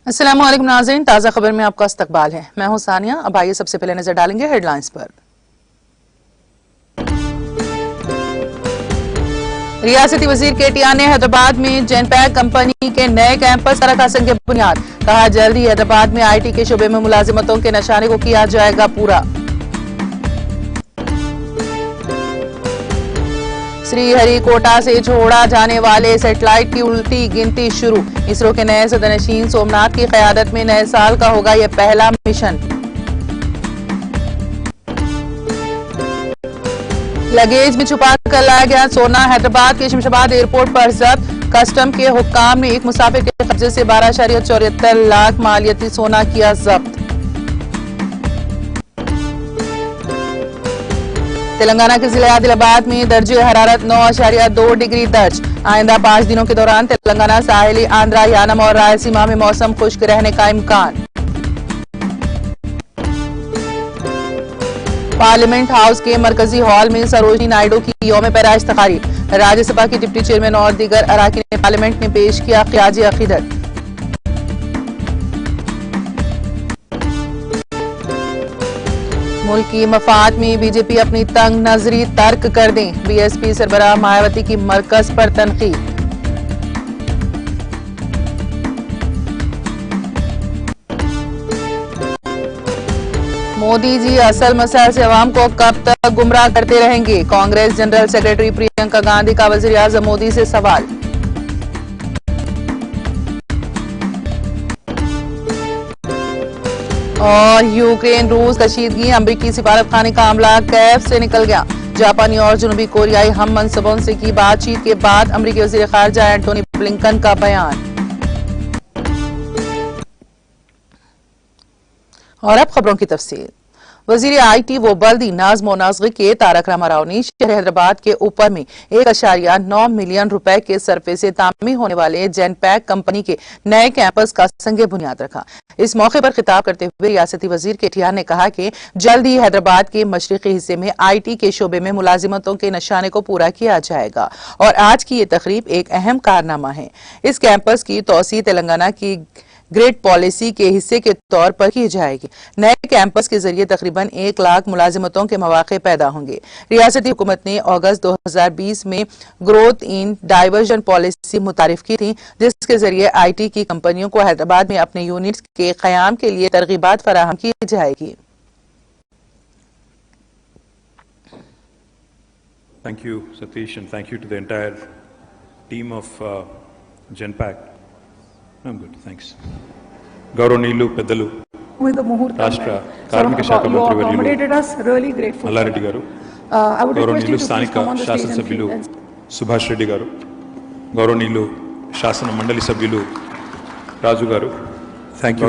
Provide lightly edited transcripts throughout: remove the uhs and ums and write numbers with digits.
अस्सलाम वालेकुम नाज़रीन, ताज़ा खबर में आपका इस्तकबाल है। मैं हूं सानिया। अब आइए सबसे पहले नजर डालेंगे हेडलाइंस पर। रियासती वजीर केटीआर ने हैदराबाद में जेनपैक कंपनी के नए कैंपस का रखा संग बुनियाद। कहा जल्द ही हैदराबाद में आईटी के शोबे में मुलाजिमतों के निशाने को किया जाएगा पूरा। श्रीहरिकोटा से छोड़ा जाने वाले सैटेलाइट की उल्टी गिनती शुरू। इसरो के नए सदरनशीन सोमनाथ की क़यादत में नए साल का होगा यह पहला मिशन। लगेज में छुपा कर लाया गया सोना हैदराबाद के शमशाबाद एयरपोर्ट पर जब्त। कस्टम के हुक्काम ने एक मुसाफिर के कब्जे से 12.74 लाख मालियती सोना किया जब्त। तेलंगाना के जिले आदिलाबाद में दर्जे हरारत 9.2 डिग्री दर्ज। आइंदा 5 दिनों के दौरान तेलंगाना, साहिली आंध्रा, यानम और रायलसीमा में मौसम खुश्क रहने का इम्कान। पार्लियामेंट हाउस के मरकजी हॉल में सरोजनी नायडू की यौम पैदाइश तकारीब। राज्यसभा के डिप्टी चेयरमैन और दीगर अरकान पार्लियामेंट ने पेश किया ख्याज अकीदत। मुल्क की मफाद में बीजेपी अपनी तंग नजरी तर्क कर दें। बीएसपी सरबराह मायावती की मरकज पर तनकीद। मोदी जी असल मसाइल से अवाम को कब तक गुमराह करते रहेंगे। कांग्रेस जनरल सेक्रेटरी प्रियंका गांधी का वजीर आजम मोदी से सवाल। और यूक्रेन रूस कशीदगी, अमरीकी सिफारतखाने का अमला कैफ से निकल गया। जापानी और जनूबी कोरियाई हम मनसबों से की बातचीत के बाद अमरीकी वजीर खारजा एंटोनी ब्लिंकन का बयान। और अब खबरों की तफसील। वजीर आईटी व बल्दी नाज़्म व नाज़्गी के तारक रामाराव ने शहर हैदराबाद के ऊपर में 1.9 मिलियन रुपए के सरफे से तामीर होने वाले जेनपैक कंपनी के नए कैंपस का संगे बुनियाद रखा। इस मौके पर खिताब करते हुए रियासती वजीर केटीआर ने कहा कि जल्द ही हैदराबाद के मशरिकी हिस्से में आईटी के शोबे में मुलाजिमतों के निशाने को पूरा किया जाएगा और आज की ये तकरीब एक अहम कारनामा है। इस कैंपस की तोसी तेलंगाना की ग्रेड पॉलिसी के हिस्से के तौर पर की जाएगी। नए कैंपस के जरिए तकरीबन 1 लाख मुलाजिमतों के मौके पैदा होंगे। रियासती हुकूमत ने अगस्त 2020 में ग्रोथ इन डाइवर्जन पॉलिसी मुतारिफ की थी, जिसके जरिए आईटी की कंपनियों को हैदराबाद में अपने यूनिट्स के कयाम के लिए तरगीबात फराहम की जाएगी। Thank you, Satish, and thank you to the entire team of Genpact. I'm good, thanks. గౌరవనీయులు పెద్దలు రాష్ట్ర కార్మిక శాఖ మంత్రి వర్యులు మల్లారెడ్డి గారు, గౌరవనీయులు స్థానిక శాసనసభ్యులు సుభాష్ రెడ్డి గారు, గౌరవనీయులు శాసన మండలి సభ్యులు రాజు గారు, thank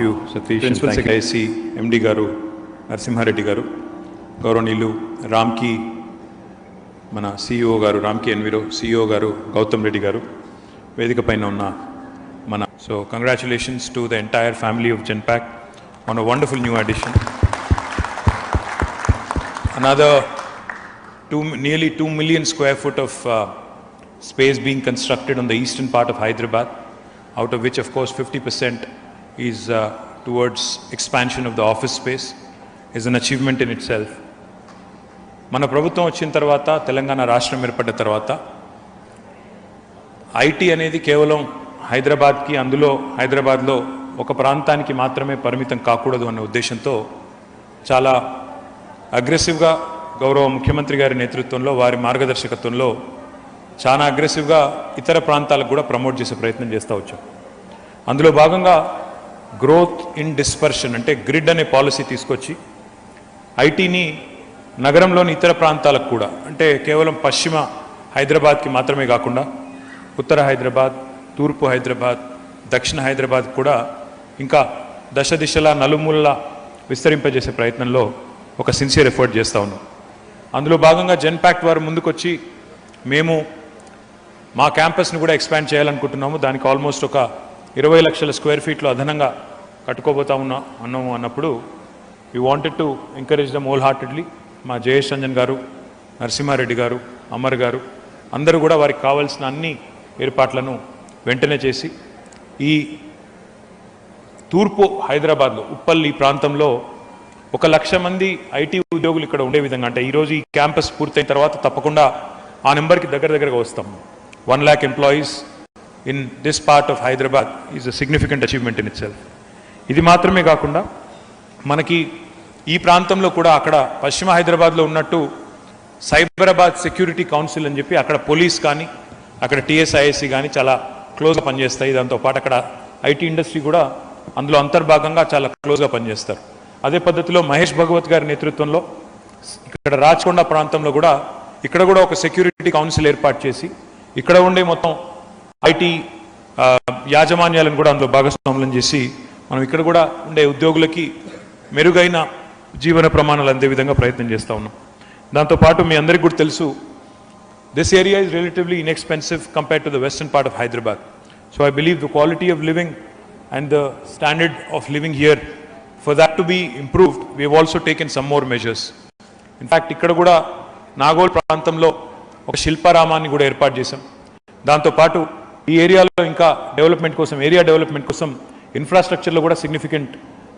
you Satish, principal secretary MD గారు నరసింహారెడ్డి గారు, గౌరవనీయులు రామ్కి మన సిఇఓ గారు, రామ్కి ఎన్విరో సిఇఓ గారు గౌతమ్ రెడ్డి గారు, వేదిక పైన ఉన్న So congratulations to the entire family of Genpact on a wonderful new addition. Another nearly 2 million square foot of space being constructed on the eastern part of Hyderabad, out of which of course 50% is towards expansion of the office space, is an achievement in itself. Mana ప్రభుత్వం వచ్చిన తర్వాత, తెలంగాణ రాష్ట్రం ఏర్పడ్డ తర్వాత IT అనేది కేవలం హైదరాబాద్కి, అందులో హైదరాబాద్లో ఒక ప్రాంతానికి మాత్రమే పరిమితం కాకూడదు అనే ఉద్దేశంతో చాలా అగ్రెసివ్గా గౌరవ ముఖ్యమంత్రి గారి నేతృత్వంలో, వారి మార్గదర్శకత్వంలో చాలా అగ్రెసివ్గా ఇతర ప్రాంతాలకు కూడా ప్రమోట్ చేసే ప్రయత్నం చేస్తూ వచ్చాం. అందులో భాగంగా గ్రోత్ ఇన్ డిస్పర్షన్ అంటే గ్రిడ్ అనే పాలసీ తీసుకొచ్చి ఐటీని నగరంలోని ఇతర ప్రాంతాలకు కూడా, అంటే కేవలం పశ్చిమ హైదరాబాద్కి మాత్రమే కాకుండా ఉత్తర హైదరాబాద్, తూర్పు హైదరాబాద్, దక్షిణ హైదరాబాద్ కూడా ఇంకా దశ దిశలా నలుమూలలా విస్తరింపజేసే ప్రయత్నంలో ఒక సిన్సియర్ ఎఫర్ట్ చేస్తూ ఉన్నాం. అందులో భాగంగా జెన్పాక్ట్ వారు ముందుకొచ్చి మేము మా క్యాంపస్ని కూడా ఎక్స్పాండ్ చేయాలనుకుంటున్నాము. దానికి ఆల్మోస్ట్ ఒక 20 లక్షల స్క్వేర్ ఫీట్లో అదనంగా కట్టుకోబోతా ఉన్నాము అన్నప్పుడు we wanted to encourage dum whole heartedly. మా జయేష్ రంజన్ గారు, నరసింహారెడ్డి గారు, అమర్ గారు అందరూ కూడా వారికి కావాల్సిన అన్ని ఏర్పాట్లను వెంటనే చేసి ఈ తూర్పు హైదరాబాద్లో ఉప్పల్ ఈ ప్రాంతంలో 1,00,000 మంది ఐటీ ఉద్యోగులు ఇక్కడ ఉండే విధంగా, అంటే ఈరోజు ఈ క్యాంపస్ పూర్తయిన తర్వాత తప్పకుండా ఆ నెంబర్కి దగ్గరగా వస్తాం. 1 lakh employees in this part of Hyderabad is a significant achievement in it self. ఇది మాత్రమే కాకుండా మనకి ఈ ప్రాంతంలో కూడా అక్కడ పశ్చిమ హైదరాబాద్లో ఉన్నట్టు సైబరాబాద్ సెక్యూరిటీ కౌన్సిల్ అని చెప్పి అక్కడ పోలీస్ కానీ అక్కడ టీఎస్ఐఎస్సి కానీ చాలా క్లోజ్గా పనిచేస్తాయి. దాంతోపాటు అక్కడ ఐటీ ఇండస్ట్రీ కూడా అందులో అంతర్భాగంగా చాలా క్లోజ్గా పనిచేస్తారు. అదే పద్ధతిలో మహేష్ భగవత్ గారి నేతృత్వంలో ఇక్కడ రాచకొండ ప్రాంతంలో కూడా ఇక్కడ కూడా ఒక సెక్యూరిటీ కౌన్సిల్ ఏర్పాటు చేసి ఇక్కడ ఉండే మొత్తం ఐటీ యాజమాన్యాలను కూడా అందులో భాగస్వాములను చేసి మనం ఇక్కడ కూడా ఉండే ఉద్యోగులకి మెరుగైన జీవన ప్రమాణాలు అందే విధంగా ప్రయత్నం చేస్తూ ఉన్నాం. దాంతోపాటు మీ అందరికీ కూడా తెలుసు, this area is relatively inexpensive compare to the western part of Hyderabad. So I believe the quality of living and the standard of living here, for that to be improved, we have also taken some more measures. In fact, ikkada kuda Nagol ప్రాంతంలో ఒక శిల్పారామాన్ని కూడా ఏర్పాటు చేశాం. దాంతో పాటు ఈ ఏరియాలో ఇంకా డెవలప్మెంట్ కోసం, ఏరియా డెవలప్మెంట్ కోసం ఇన్ఫ్రాస్ట్రక్చర్లో కూడా సిగ్నిఫికెంట్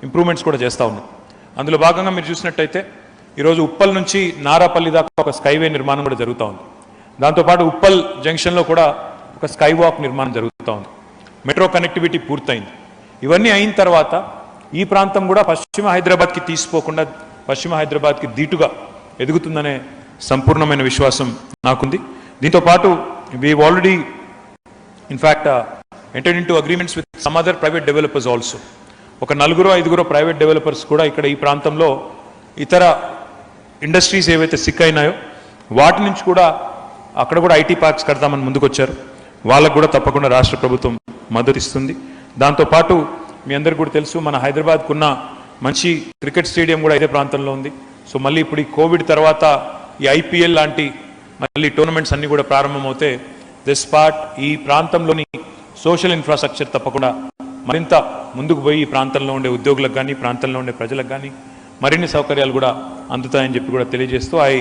ఇంప్రూవ్మెంట్స్ కూడా చేస్తూ ఉన్నాం. అందులో భాగంగా మీరు చూసినట్టయితే ఈరోజు ఉప్పల్ నుంచి నారాపల్లి దాకా ఒక స్కైవే నిర్మాణం కూడా జరుగుతూ ఉంది. దాంతోపాటు ఉప్పల్ జంక్షన్లో కూడా ఒక స్కై వాక్ నిర్మాణం జరుగుతూ ఉంది. మెట్రో కనెక్టివిటీ పూర్తయింది. ఇవన్నీ అయిన తర్వాత ఈ ప్రాంతం కూడా పశ్చిమ హైదరాబాద్కి తీసిపోకుండా పశ్చిమ హైదరాబాద్కి దీటుగా ఎదుగుతుందనే సంపూర్ణమైన విశ్వాసం నాకుంది. దీంతోపాటు we already in fact entered into agreements with some other private developers also. ఒక 4-5 ప్రైవేట్ డెవలపర్స్ కూడా ఇక్కడ ఈ ప్రాంతంలో ఇతర ఇండస్ట్రీస్ ఏవైతే సిక్ అయినాయో వాటి నుంచి కూడా అక్కడ కూడా ఐటీ పార్క్స్ కడతామని ముందుకొచ్చారు. వాళ్ళకు కూడా తప్పకుండా రాష్ట్ర ప్రభుత్వం మద్దతు ఇస్తుంది. దాంతోపాటు మీ అందరికీ కూడా తెలుసు, మన హైదరాబాద్కున్న మంచి క్రికెట్ స్టేడియం కూడా ఇదే ప్రాంతంలో ఉంది. సో మళ్ళీ ఇప్పుడు ఈ కోవిడ్ తర్వాత ఈ ఐపీఎల్ లాంటి మళ్ళీ టోర్నమెంట్స్ అన్నీ కూడా ప్రారంభమవుతే దిస్ పార్ట్ ఈ ప్రాంతంలోని సోషల్ ఇన్ఫ్రాస్ట్రక్చర్ తప్పకుండా మరింత ముందుకు పోయి ఈ ప్రాంతంలో ఉండే ఉద్యోగులకు కానీ ప్రాంతంలో ఉండే ప్రజలకు కానీ మరిన్ని సౌకర్యాలు కూడా అందుతాయని చెప్పి కూడా తెలియజేస్తూ I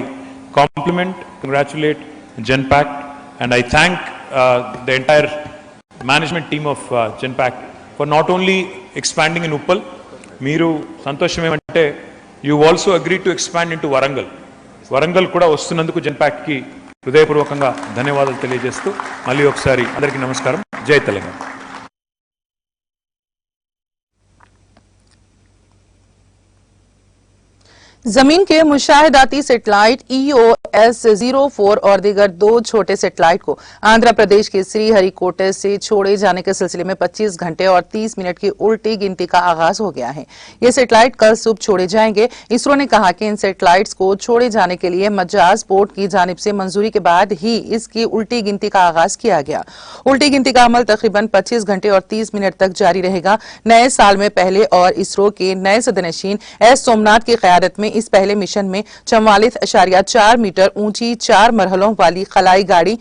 complement, congratulate Genpact and I thank the entire management team of Genpact for not only expanding in Uppal. Meeru santosham emante you also agreed to expand into Warangal kuda vastunnanduku Genpact ki హృదయపూర్వకంగా ధన్యవాదాలు తెలియజేస్తూ మళ్ళీ ఒకసారి అందరికీ నమస్కారం. జై తెలంగాణ. जमीन के मुशाहिदाती सेटेलाइट EOS-04 और दीगर 2 छोटे सेटेलाइट को आंध्र प्रदेश के श्रीहरिकोटा से छोड़े जाने के सिलसिले में 25 घंटे और 30 मिनट की उल्टी गिनती का आगाज हो गया है. ये सेटेलाइट कल सुबह छोड़े जाएंगे. इसरो ने कहा कि इन सेटेलाइट्स को छोड़े जाने के लिए मजाज बोर्ड की जानिब से मंजूरी के बाद ही इसकी उल्टी गिनती का आगाज किया गया. उल्टी गिनती का अमल तकरीबन 25 घंटे और 30 मिनट तक जारी रहेगा. नए साल में पहले और इसरो के नए सदनशीन एस सोमनाथ की क़यादत में इस पहले मिशन में 44.4 मीटर ऊंची 4 मरहलों वाली खलाई गाड़ी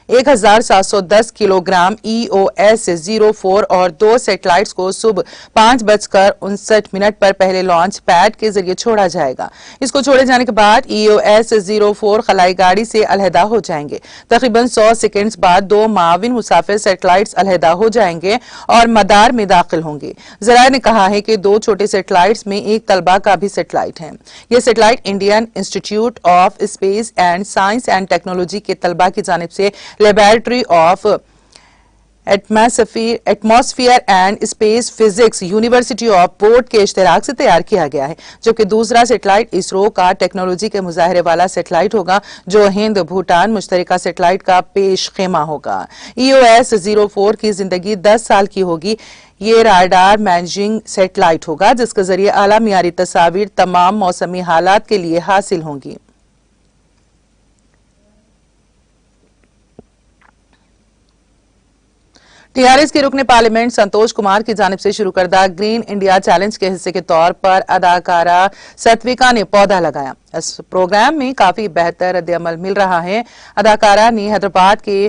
1710 किलोग्राम EOS-04 और 2 सेटेलाइट्स को सुबह 5:59 पर पहले लॉन्च पैड के जरिए छोड़ा जाएगा. इसको छोड़े जाने के बाद EOS-04 खलाई गाड़ी से अलहदा हो जाएंगे. तकरीबन 100 सेकंड्स बाद 2 माविन मुसाफिर सेटेलाइट्स अलहदा हो जाएंगे और मदार में दाखिल होंगे. ज़राए ने कहा है कि 2 छोटे सेटेलाइट्स में एक तलबा का भी सेटेलाइट है. यह satellite Indian institute of space and science and technology के तलबा की जानिब से laboratory of atmosphere and space physics university of port के इश्तिराक से तैयार किया गया है. जबकि दूसरा सेटेलाइट इसरो का टेक्नोलॉजी के मुजाहरे वाला सेटेलाइट होगा जो हिंद भूटान मुश्तरका सेटेलाइट का पेश खेमा होगा. EOS-04 की जिंदगी 10 साल की होगी. ये राडार मैनेजिंग सेटेलाइट होगा जिसके जरिए आला मियारी तस्वीर तमाम मौसमी हालात के लिए हासिल होंगी. टीआरएस के रुकने पार्लियामेंट संतोष कुमार की जानिब से शुरू करदा ग्रीन इंडिया चैलेंज के हिस्से के तौर पर अदाकारा सत्विका ने पौधा लगाया. इस प्रोग्राम में काफी बेहतर रद्द-ए-अमल मिल रहा है. अदाकारा ने हैदराबाद के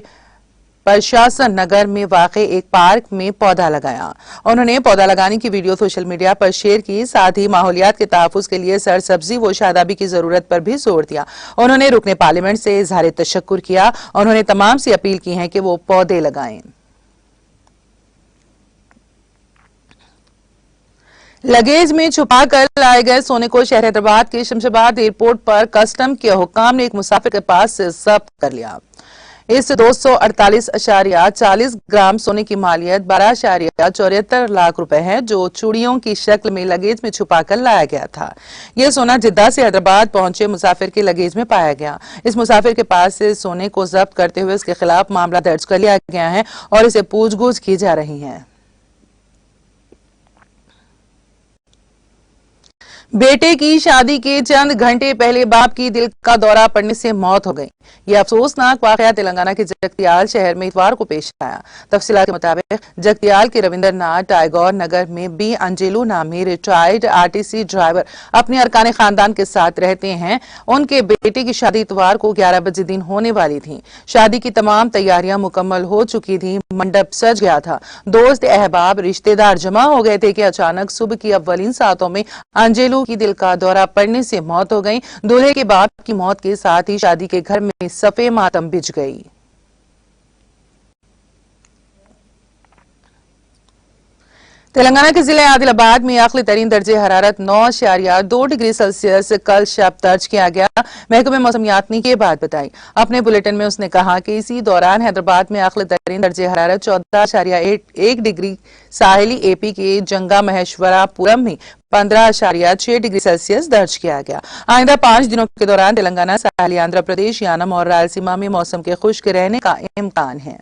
प्रशासन नगर में वाक़े एक पार्क में पौधा लगाया. उन्होंने पौधा लगाने की वीडियो सोशल मीडिया पर शेयर की. साथ ही माहौलियात के तहफ़्फ़ुज़ के लिए सरसब्जी व शादाबी की जरूरत पर भी जोर दिया. उन्होंने रुकने पार्लियामेंट से इज़हार तशक्कुर किया. उन्होंने तमाम से अपील की है कि वो पौधे लगाएं. लगेज में छुपा कर लाए गए सोने को शहर हैदराबाद के शमशाबाद एयरपोर्ट पर कस्टम के हुक्काम ने एक मुसाफिर के पास से जब्त कर लिया। इस 248.40 ग्राम सोने की मालियत 12.74 लाख रुपए है, जो चूड़ियों की शक्ल में लगेज में छुपाकर लाया गया था। यह सोना जिद्दा से हैदराबाद पहुंचे मुसाफिर के लगेज में पाया गया। इस मुसाफिर के पास से सोने को जब्त करते हुए उसके खिलाफ मामला दर्ज कर लिया गया है और इसे पूछगछ की जा रही है। बेटे की शादी के चंद घंटे पहले बाप की दिल का दौरा पड़ने से मौत हो गई। यह अफसोसनाक वाकया तेलंगाना के जगतियाल शहर में इतवार को पेश आया। तफसीलात के मुताबिक जगतियाल के रविंद्रनाथ टैगोर नगर में बी अंजेलू नामी रिटायर्ड आरटीसी ड्राइवर अपने अरकान खानदान के साथ रहते हैं। उनके बेटे की शादी इतवार को 11 बजे दिन होने वाली थी। शादी की तमाम तैयारियां मुकम्मल हो चुकी थी। मंडप सज गया था। दोस्त अहबाब रिश्तेदार जमा हो गए थे कि अचानक सुबह की अव्वलीन सातों में अंजेलू की दिल का दौरा पड़ने से मौत हो गई। दूल्हे के बाप की मौत के साथ ही शादी के घर में सफे मातम बिछ गई। तेलंगाना के जिले आदिलाबाद में आखिरी तरीन दर्जे हरारत 9.2 डिग्री सेल्सियस कल शब दर्ज किया गया। महकमे मौसमियात ने ये बात बताई। अपने बुलेटिन में उसने कहा कि इसी दौरान हैदराबाद में आखिरी तरीन दर्जे हरारत 14.1 डिग्री, साहिली एपी के जंगा महेश्वरापुरम में 15.6 डिग्री सेल्सियस दर्ज किया गया। आइंदा 5 दिनों के दौरान तेलंगाना, साहिली आंध्र प्रदेश, यानम और रायलसीमा में मौसम के खुश्क रहने का इम्कान है।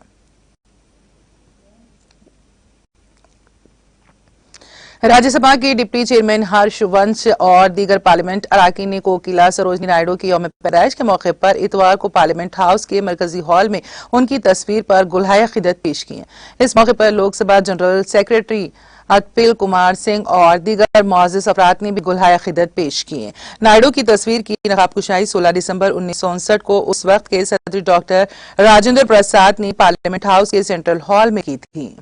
राज्यसभा के डिप्टी चेयरमैन हर्ष वंश और दीगर पार्लियामेंट अरकान ने कोकिला सरोजनी नायडू की यौम पैदाइश के मौके पर इतवार को पार्लियामेंट हाउस के मरकजी हॉल में उनकी तस्वीर पर गुलहाय अकीदत पेश की है। इस मौके पर लोकसभा जनरल सेक्रेटरी अतपिल कुमार सिंह और दीगर मुअज़्ज़ज़ अफराद ने भी गुलहाय अकीदत पेश की है। नायडू की तस्वीर की नकाबकुशाई 16 दिसंबर 1959 को उस वक्त के सदर डॉक्टर राजेंद्र प्रसाद ने पार्लियामेंट हाउस के सेंट्रल हॉल में की थी।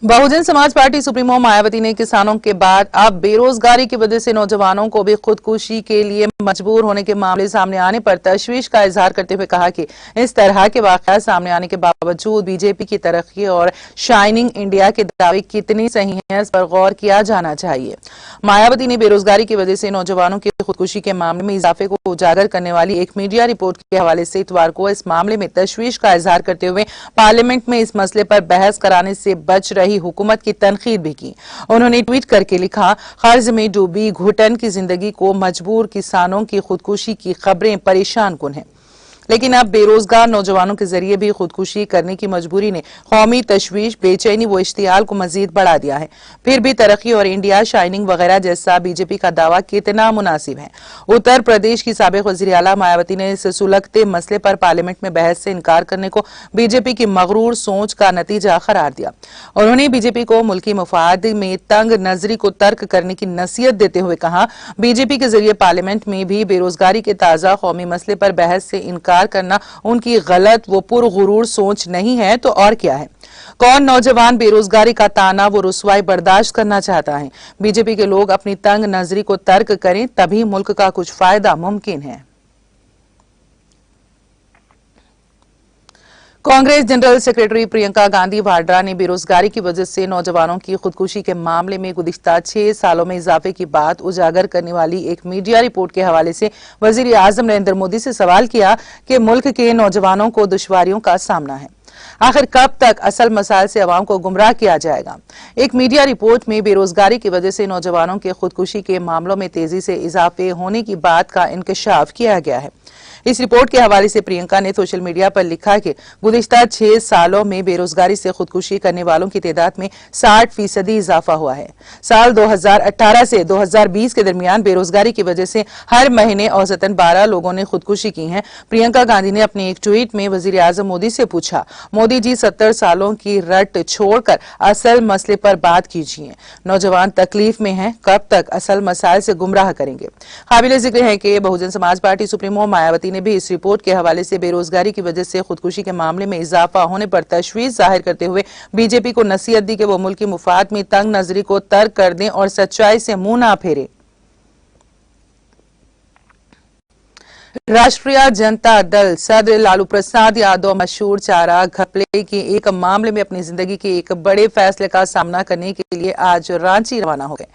बहुजन समाज पार्टी सुप्रीमो मायावती ने किसानों के बाद अब बेरोजगारी की वजह से नौजवानों को भी खुदकुशी के लिए मजबूर होने के मामले सामने आने पर तशवीश का इजहार करते हुए कहा कि इस तरह के वाकया सामने आने के बावजूद बीजेपी की तरक्की और शाइनिंग इंडिया के दावे कितने सही हैं, इस पर गौर किया जाना चाहिए। मायावती ने बेरोजगारी की वजह से नौजवानों की खुदकुशी के मामले में इजाफे को उजागर करने वाली एक मीडिया रिपोर्ट के हवाले से इतवार को इस मामले में तशवीश का इजहार करते हुए पार्लियामेंट में इस मसले पर बहस कराने से बच रही हुकूमत की तनकीद भी की। उन्होंने ट्वीट करके लिखा, कर्ज में डूबी घुटन की जिंदगी को मजबूर किसानों की खुदकुशी की खबरें परेशान कुन हैं, लेकिन अब बेरोजगार नौजवानों के जरिए भी खुदकुशी करने की मजबूरी ने कौमी तशवीश, बेचैनी व इश्तियाल को मजीद बढ़ा दिया है। फिर भी तरक्की और इंडिया, शाइनिंग वगैरह जैसा बीजेपी का दावा कितना मुनासिब है। उत्तर प्रदेश की साबिक वज़ीर आला मायावती ने इस सुलगते मसले पर पार्लियामेंट में बहस से इनकार करने को बीजेपी की मगरूर सोच का नतीजा करार दिया। उन्होंने बीजेपी को मुल्की मुफाद में तंग नजरी को तर्क करने की नसीहत देते हुए कहा, बीजेपी के जरिए पार्लियामेंट में भी बेरोजगारी के ताजा कौमी मसले पर बहस से इनकार करना उनकी गलत व पुरगुरूर सोच नहीं है तो और क्या है। कौन नौजवान बेरोजगारी का ताना व रुसवाई बर्दाश्त करना चाहता है। बीजेपी के लोग अपनी तंग नजरी को तर्क करें, तभी मुल्क का कुछ फायदा मुमकिन है। कांग्रेस जनरल सेक्रेटरी प्रियंका गांधी वाड्रा ने बेरोजगारी की वजह से नौजवानों की खुदकुशी के मामले में गुज़िश्ता 6 सालों में इजाफे की बात उजागर करने वाली एक मीडिया रिपोर्ट के हवाले से वजीर आजम नरेंद्र मोदी से सवाल किया कि मुल्क के नौजवानों को दुश्वारियों का सामना है। आखिर कब तक असल मसाइल से अवाम को गुमराह किया जाएगा। एक मीडिया रिपोर्ट में बेरोजगारी की वजह से नौजवानों के खुदकुशी के मामलों में तेजी से इजाफे होने की बात का इंकशाफ किया गया है। इस रिपोर्ट के हवाले से प्रियंका ने सोशल मीडिया पर लिखा कि गुज़िश्ता 6 सालों में बेरोजगारी से खुदकुशी करने वालों की तादाद में 60% इजाफा हुआ है। साल 2018 से 2020 के दरमियान बेरोजगारी की वजह से हर महीने औसतन 12 लोगों ने खुदकुशी की है। प्रियंका गांधी ने अपने एक ट्वीट में वजीर आजम मोदी से पूछा, मोदी जी 70 सालों की रट छोड़कर असल मसले पर बात कीजिए। नौजवान तकलीफ में हैं, कब तक असल मसाइल से गुमराह करेंगे। काबिल जिक्र है कि बहुजन समाज पार्टी सुप्रीमो मायावती ने भी इस रिपोर्ट के हवाले से बेरोजगारी की वजह से खुदकुशी के मामले में इजाफा होने पर तशवीश जाहिर करते हुए बीजेपी को नसीहत दी कि वो मुल्की मुफाद में तंग नजरी को तर्क कर दें और सच्चाई से मुंह ना फेरे। राष्ट्रीय जनता दल सदर लालू प्रसाद यादव मशहूर चारा घपले के एक मामले में अपनी जिंदगी के एक बड़े फैसले का सामना करने के लिए आज रांची रवाना हो गए।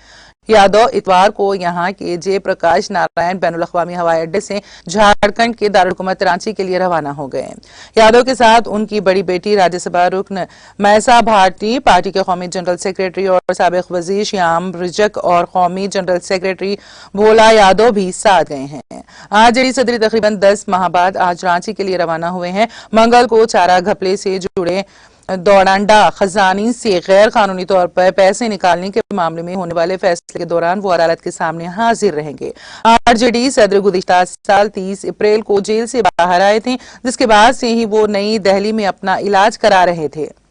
यादव इतवार को यहां के जयप्रकाश नारायण बैनुल अक़वामी हवाई अड्डे से झारखंड के दारुल हुकूमत रांची के लिए रवाना हो गए। यादव के साथ उनकी बड़ी बेटी राज्यसभा रुकन मैसा भाटी, पार्टी के कौमी जनरल सेक्रेटरी और साबिक वजीर श्याम रिजक और कौमी जनरल सेक्रेटरी भोला यादव भी साथ गए हैं। आज जेडी सदरी तकरीबन 10 माह बाद आज रांची के लिए रवाना हुए हैं। मंगल को चारा घपले से जुड़े दौड़ांडा खजानी से गैर कानूनी तौर पर पैसे निकालने के मामले में होने वाले फैसले के दौरान वो अदालत के सामने हाजिर रहेंगे। आरजेडी सदर गुज़िश्ता साल 30 अप्रैल को जेल से बाहर आए थे, जिसके बाद से ही वो नई दिल्ली में अपना इलाज करा रहे थे।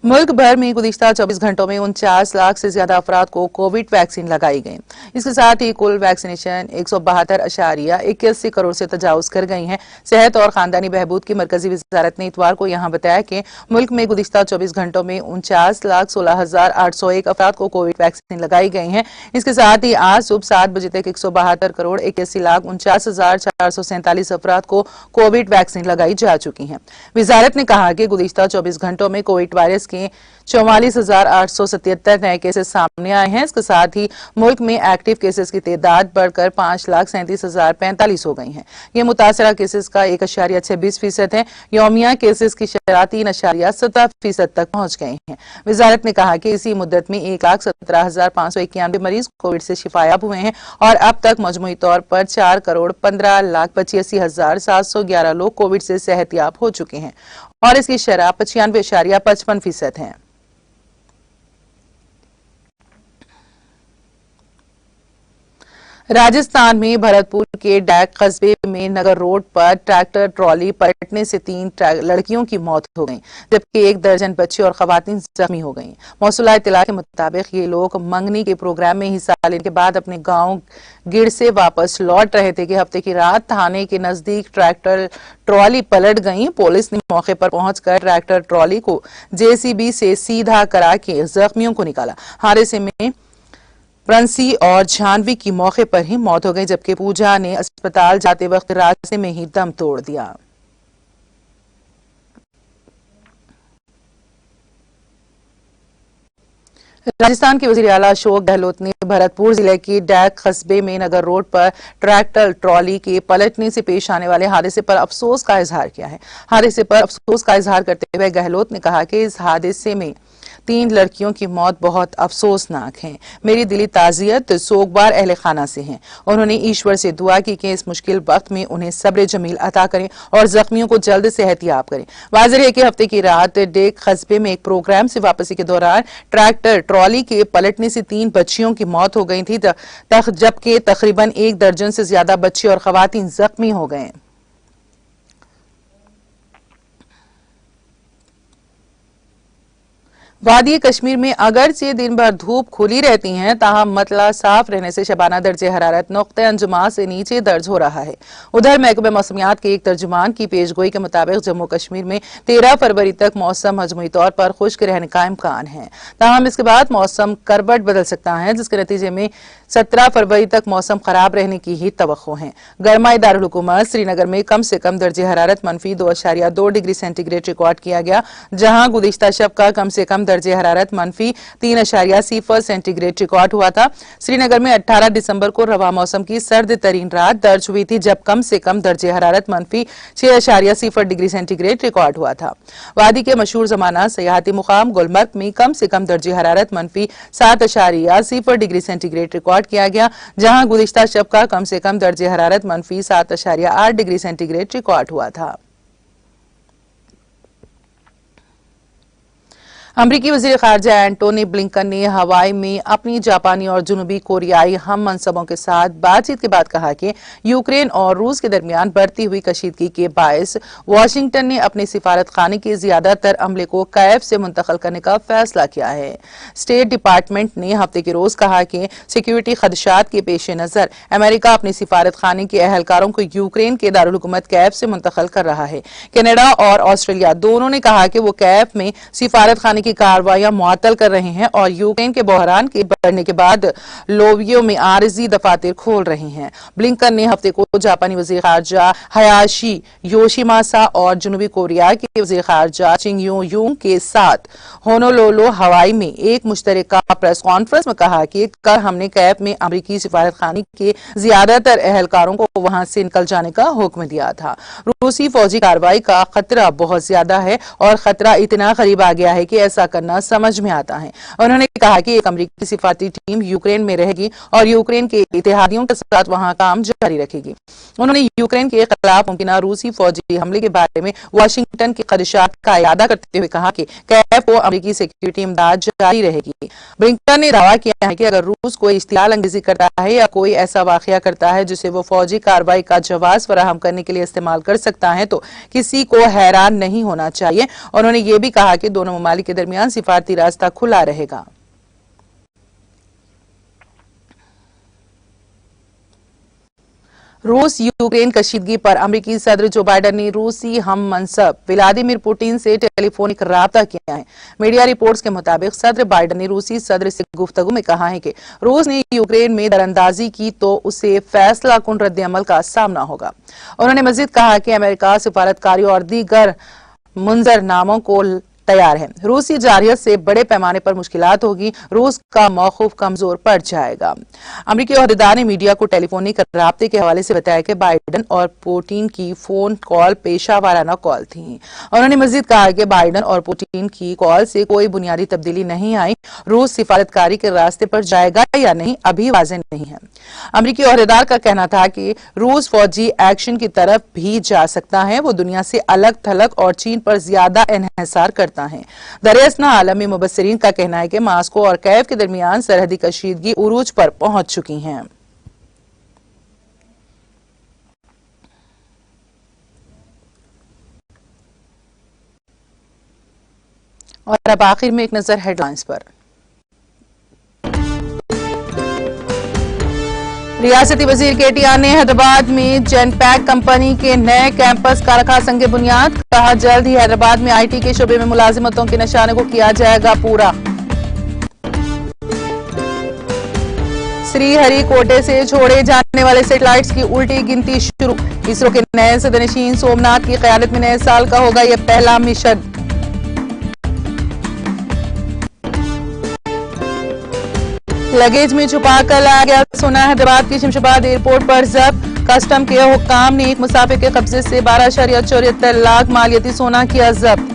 मुल्क भर में गुज़िश्ता 24 घंटों में 49 लाख से ज्यादा अफराद को कोविड वैक्सीन लगाई गई। इसके साथ ही कुल वैक्सीनेशन 172.81 करोड़ से तजावुज कर गई है। सेहत और खानदानी बहबूद की मरकजी वजारत ने इतवार को यहां बताया कि मुल्क में गुज़िश्ता 24 घंटों में 49,16,801 अफराद को कोविड वैक्सीन लगाई गई है। इसके साथ ही आज सुबह 7 बजे तक 172.81,49,447 अफराद को कोविड वैक्सीन लगाई जा चुकी है। वजारत ने कहा कि गुज़िश्ता 24 घंटों में कोविड वायरस के 44,877 नए केसेस सामने आए हैं। इसके साथ ही मुल्क में एक्टिव केसेस की तादाद बढ़कर 5,37,045 हो गई है। ये मुतासरा केसेस का 1.26% है। यौमिया केसेस की शरह 3.7% तक पहुंच गए हैं। वजारत ने कहा कि इसी मुद्दत में 1,17,591 मरीज कोविड से शिफायाब हुए हैं और अब तक मजमूई तौर पर 4,15,85,711 लोग कोविड से सेहतयाब हो चुके हैं और इसकी शरह 95.55% है। राजस्थान में भरतपुर के डैक कस्बे में नगर रोड पर ट्रैक्टर ट्रॉली पलटने से 3 लड़कियों की मौत हो गई, जबकि 1 दर्जन बच्चे और खवातीन जख्मी हो गईं। मौसूला इत्तला के मुताबिक ये लोग मंगनी के प्रोग्राम में हिस्सा लेने के बाद अपने गांव गिर से वापस लौट रहे थे कि हफ्ते की रात थाने के नजदीक ट्रैक्टर ट्रॉली पलट गई। पुलिस ने मौके पर पहुंचकर ट्रैक्टर ट्रॉली को जेसीबी से सीधा करा के जख्मियों को निकाला। हादसे में प्रिंसी और जानवी की मौके पर ही मौत हो गई, जबकि पूजा ने अस्पताल जाते वक्त रास्ते में ही दम तोड़ दिया। राजस्थान के वजीर आला अशोक गहलोत ने भरतपुर जिले के डैक कस्बे में नगर रोड पर ट्रैक्टर ट्रॉली के पलटने से पेश आने वाले हादसे पर अफसोस का इजहार किया है। हादसे पर अफसोस का इजहार करते हुए गहलोत ने कहा कि इस हादसे में 3 लड़कियों की मौत बहुत अफसोसनाक है। मेरी दिली ताजियत सोगवार अहले खाना से है। उन्होंने ईश्वर से दुआ की कि इस मुश्किल वक्त में उन्हें सब्र जमील अता करें और जख्मियों को जल्द सेहतयाब करें। वाज़ेह है कि हफ्ते की रात डेक कस्बे में एक प्रोग्राम से वापसी के दौरान ट्रैक्टर ट्रॉली के पलटने से 3 बच्चियों की मौत हो गई थी, जबकि तकरीबन 1 दर्जन से ज्यादा बच्चे और खवातीन जख्मी हो गए। वादी कश्मीर में अगरचे दिन भर धूप खुली रहती है, ताहम मतला साफ रहने से शबाना दर्जे हरारत नुक्ते अंजुमा से नीचे दर्ज हो रहा है। उधर महकमे मौसमियात के एक तर्जुमान की पेशगोई के मुताबिक जम्मू कश्मीर में 13 फरवरी तक मौसम मजमूई तौर पर खुश्क रहने का इम्कान है, ताहम इसके बाद मौसम करवट बदल सकता है, जिसके नतीजे में 17 फरवरी तक मौसम खराब रहने की ही तवक्को है। गर्माई दारुल हुकूमत श्रीनगर में कम से कम दर्जे हरारत -2.2 डिग्री सेंटीग्रेड रिकॉर्ड किया गया, जहां गुज़िश्ता शब का कम से कम दर्जे हरारत -3.0 सेंटीग्रेड रिकॉर्ड हुआ था। श्रीनगर में 18 दिसंबर को रवा मौसम की सर्द तरीन रात दर्ज हुई थी, जब कम से कम दर्जे हरारत -6.0 डिग्री सेंटीग्रेड रिकॉर्ड हुआ था। वादी के मशहूर जमाना सयाहती मुकाम गुलमर्ग में कम से कम दर्जे हरारत -7.0 डिग्री सेंटीग्रेड रिकॉर्ड किया गया, जहां गुज़िश्ता शब का कम से कम दर्जे हरारत -7.8 डिग्री सेंटीग्रेड रिकॉर्ड हुआ था। अमरीकी वज़ीर ख़ारिजा एंटोनी ब्लिंकन ने हवाई में अपनी जापानी और जुनूबी कोरियाई हम मनसबों के साथ बातचीत के बाद कहा कि यूक्रेन और रूस के दरमियान बढ़ती हुई कशीदगी के बायस वाशिंगटन ने अपने सिफारत खाने के ज्यादातर अमले को कैफ से मुंतकिल करने का फैसला किया है। स्टेट डिपार्टमेंट ने हफ्ते के रोज कहा कि सिक्योरिटी खदशात के पेश नजर अमेरिका अपने सिफारत खाने के अहलकारों को यूक्रेन के दारुल हुकूमत कैफ से मुंतकिल कर रहा है। कनाडा और ऑस्ट्रेलिया दोनों ने कहा कि वो कैफ में सिफारत खाने अमरीकी कार्रवाइयां मुअत्तल कर रहे हैं और यूक्रेन के बहरान के बढ़ने के बाद लोवियो में आरजी दफातर खोल रहे हैं। ब्लिंकन ने हफ्ते को जापानी वजीर खारजा हयाशी योशिमासा और जनूबी कोरिया के वजीर खारजा चिंग यूंग के साथ होनोलुलु हवाई में एक मुश्तरका प्रेस कॉन्फ्रेंस में कहा कि कल हमने कैब में अमरीकी सिफारतखाने के ज्यादातर एहलकारों को वहां से निकल जाने का हुक्म दिया था। रूसी फौजी कार्रवाई का खतरा बहुत ज्यादा है और खतरा इतना करीब आ गया है कि ऐसा करना समझ में आता है। उन्होंने कहा कि एक अमरीकी सिफारती टीम यूक्रेन में रहेगी और यूक्रेन के इत्तेहादियों के साथ वहां काम जारी रखेगी। उन्होंने यूक्रेन के खिलाफ मुमकिन रूसी फौजी हमले के बारे में वाशिंगटन के खदशात का इरादा करते हुए कहा कि कैब को अमरीकी सिक्योरिटी इमदाद जारी रहेगी। ब्लिंकन ने दावा किया है कि अगर रूस कोई इश्तियाल अंगेजी करता है या कोई ऐसा वाकया करता है जिसे वो फौजी कार्रवाई का जवाब फराहम करने के लिए इस्तेमाल कर सकता है तो किसी को हैरान नहीं होना चाहिए। उन्होंने ये भी कहा कि दोनों ममालिक के दरमियान सिफारती रास्ता खुला रहेगा। रूस यूक्रेन कशीदगी पर अमरीकी सदर जो बाइडन ने रूसी हम मनसब व्लादिमीर पुतिन से टेलीफोनिक राब्ता किया है। मीडिया रिपोर्ट्स के मुताबिक सदर बाइडन ने रूसी सदर से गुफ्तगू में कहा है कि रूस ने यूक्रेन में दरअंदाजी की तो उसे फैसला कुन रद्द-ए-अमल का सामना होगा। उन्होंने मजीद कहा कि अमेरिका सिफारतकारी और दीगर मुंजरनामों को तैयार है। रूसी जारहियत से बड़े पैमाने पर मुश्किलात होगी, रूस का मौक़िफ़ कमजोर पड़ जाएगा। अमरीकी ओहदेदार ने मीडिया को टेलीफोनिक राब्ते के हवाले से बताया कि बाइडन और पुतिन की फोन कॉल पेशा वाराना कॉल थी। उन्होंने मजीद कहा कि बाइडन और पुतिन की कॉल से कोई बुनियादी तब्दीली नहीं आई। रूस सिफारतकारी के रास्ते पर जाएगा या नहीं अभी वाज़ेह नहीं है। अमरीकी ओहदेदार का कहना था कि रूस फौजी एक्शन की तरफ भी जा सकता है। वो दुनिया से अलग थलग और चीन पर ज्यादा इन्हिसार करता है। दरियासना आलमी मुबस्सिरीन का कहना है कि मास्को और कैव के दरमियान सरहदी कशीदगी उरूज पर पहुंच चुकी है। और अब आखिर में एक नजर हेडलाइंस पर। रियासती वजीर केटीआर ने हैदराबाद में जेनपैक कंपनी के नए कैंपस का रखा संग बुनियाद। कहा जल्द ही हैदराबाद में आईटी के शोबे में मुलाजिमतों के निशाने को किया जाएगा पूरा। श्रीहरिकोटे से छोड़े जाने वाले सैटेलाइट्स की उल्टी गिनती शुरू। इसरो के नए सदरनशीन सोमनाथ की क़यादत में नए साल का होगा यह पहला मिशन। लगेज में छुपा कर लाया गया सोना हैदराबाद की शमशाबाद एयरपोर्ट पर जब्त। कस्टम के हुक्काम ने एक मुसाफिर के कब्जे से 12.74 लाख मालियती सोना किया जब्त।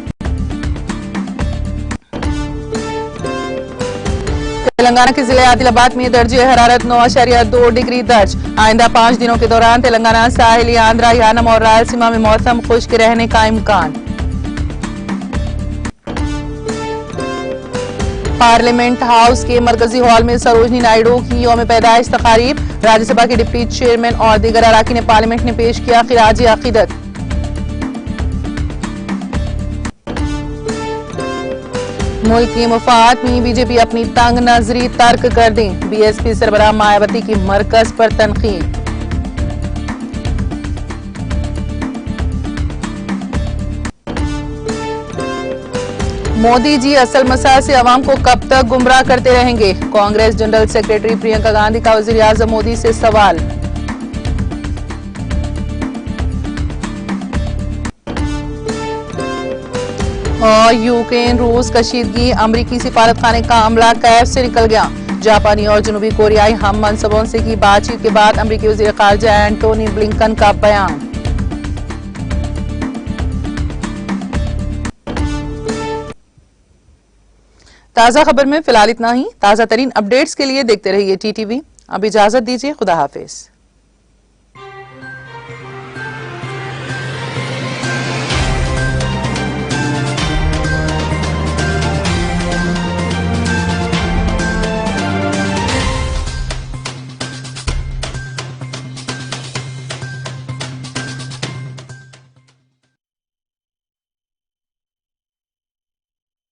तेलंगाना के जिले आदिलाबाद में दर्जे हरारत 9.2 डिग्री दर्ज। आइंदा 5 दिनों के दौरान तेलंगाना, साहिली, आंध्रा, यानम और रायलसीमा में मौसम खुश्क रहने का इम्कान। पार्लियामेंट हाउस के मरकजी हॉल में सरोजनी नायडू की यौम पैदाइश तकारीब। राज्यसभा के डिप्टी चेयरमैन और दीगर अराकीन पार्लियामेंट ने पेश किया खिराज अकीदत। मुल्क की मुफाद में बीजेपी अपनी तंग नजरी तर्क कर दें। बीएसपी सरबराह मायावती की मरकज पर तनकीद। मोदी जी असल मसाइल से अवाम को कब तक गुमराह करते रहेंगे। कांग्रेस जनरल सेक्रेटरी प्रियंका गांधी का वजीर आजम मोदी से सवाल। और यूक्रेन रूस कशीदगी, अमरीकी सिफारतखाने का अमला कैफ से निकल गया। जापानी और जनूबी कोरियाई हम मनसबों से की बातचीत के बाद अमरीकी वजीर खारजा एंटोनी ब्लिंकन का बयान। ताजा खबर में फिलहाल इतना ही। ताजा तरीन अपडेट्स के लिए देखते रहिए टीटीवी। अब इजाजत दीजिए, खुदा हाफिज।